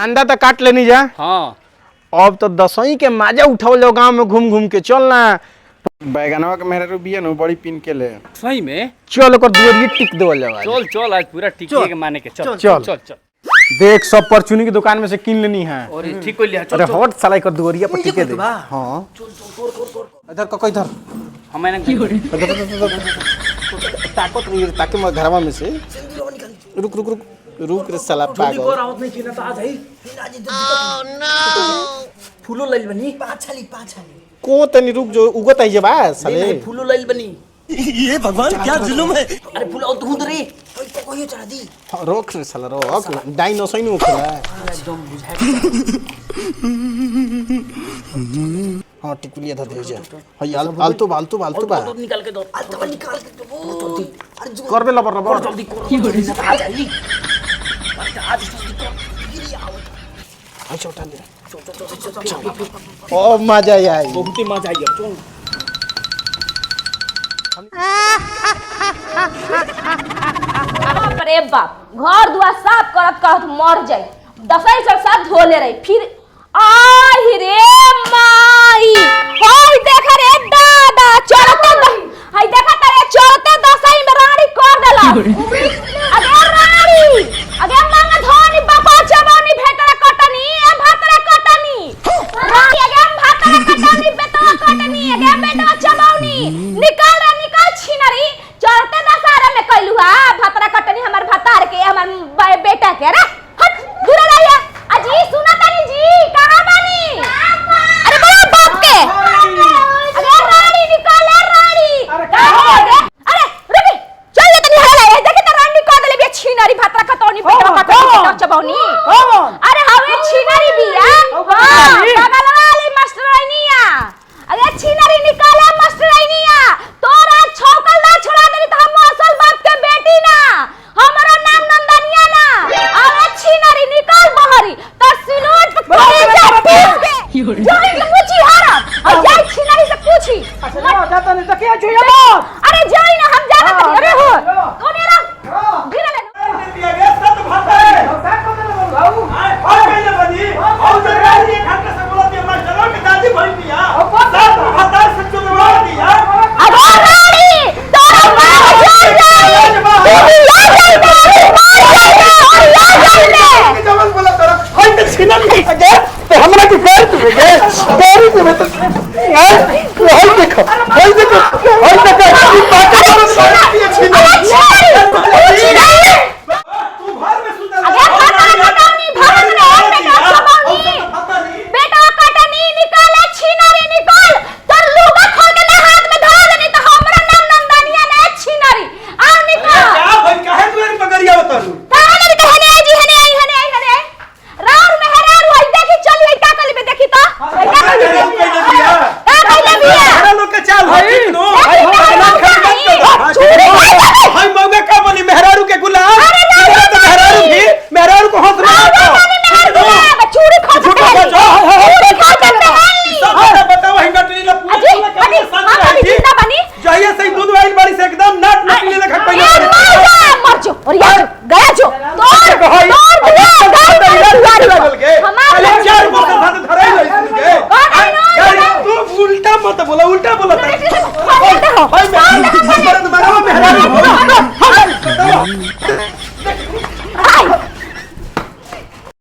अंडा तो काट लेनी जा। हाँ अब तो दसई के माजा उठाओ लो गांव में घूम घूम के चलना। बैगनवा के मेहरा रुबिया न बड़ी पिन के ले सही में चल ओकर दुआरी टिक देवल जावा। चल चल आज पूरा टिके के माने के चल चल चल चल देख सब परचूनी की दुकान में से किन लेनी है। अरे ठीक को लिया अरे हट साला कर दुआरिया पर टिके दे। हां इधर का कोई इधर हम मैंने ताकत नहीं ताकि मैं घरवा में से रुक रुक रुक रुक रे साला पागल जल्दी कर आवत नहीं किना त आ जाई ओह नो फूलो लइल बनी पाछाली को तनी रुक जो उगत आई जबा साले नहीं फूलो लइल बनी ये भगवान क्या जुल्म है। अरे फूलो तो हुंद रे तो कोई चढ़ा दी रोक रे साला रोक डाइनोसॉर नहीं उखला एकदम बुझाए हां टिकुलिया धर दे जा हई आलतू बालतू बा तो निकाल के दो निकाल के दो जल्दी अरे करबे लबर लबर जल्दी कर आ जाई आज जल्दी कर आई छोटा ले ओ मजा आई बहुत ही मजा आई चल बाप रे बाप घर दुआर साफ करत मर जाई दसई से साथ धोले रही फिर आई रे माई होय देख रे दादा चलते हाय देखा तारे चलते दसई में रानी कर देला अगे रानी अगे मांगा धोनी बापा चबानी भेटरा कटनी ए भातरा कटनी रानी अगे भातरा कटनी बेटवा कटनी अगे बेटवा चबानी निकाल छिनरी चलते दशहरा में कइलुआ भातरा कटनी हमर भातार के हमर बेटा के रे हट दूर रहिया अजी सुना तानी जी कहां बानी अरे बड़ा बाप के अरे रानी निकाल रानी अरे रुकी चल ले तनी हला ए देखे त रानी को देले बे छिनरी भातरा कटनी बेटा कटनी चबानी अरे हवे छिनरी बिया हां बगल वाली मास्टरनिया अरे छिनरी निकाला मास्टरनिया तोरा छौकल ना छोड़ा देनी त हम असल बाप के बेटी ना हमरो नाम नंदनिया ना अरे छिनरी निकाल बहरी त सिलोट पे जा पीस के जाई के पूछी हारा और जाई छिनरी से पूछी अच्छा ना जाता नहीं तो क्या જોઈએ बात अरे जाई ना हम जाना करी अरे हो कोने रा गिरा ले दिया गया सत भात है साथ को देना बाबू और पहले बनी और जगह ये खट से बोला दिया मैं चलो के दादी भई दिया सत भात सच्चो में मार दिया अरे रानी तोरा मार जमल बोला तोरा होय त छिना नहीं अगे तो हमरा के कर तू गे देरी से मैं तो यार होय देखो होय देखो की बात है छिना तू घर में सुंदर अगे कटनी भरत रे बेटा चबानी बेटा कटनी निकाले छिनरी निकाल तर लुगा खोल के ना हाथ में धरा देनी तो हमरा नाम नंदनिया ना छिनरी आ निकाल क्या भाई काहे तू पकड़िया बतालू काहे कहने आई जी हने राउर में हरार होई देखी चली आई का कली देखी तो का कइले बिया हरा लोग के चाल है नो चूड़ी हाय मौगे का बनी मेहरारू के गुलाम मेहरारू भी मेहरारू को हंस रहा चूड़ी खा चूड़ी खा सब बताओ हिंगा ट्री ला पूरा जिंदा बनी चाहिए सही दूध वाली बड़ी से एकदम नाट नकली लखा पहले मर जो और यार गया जो तोड़ हमारे चार बोतल साथ धराई लो इसके तू उल्टा बोला भाई मैं मेहरारू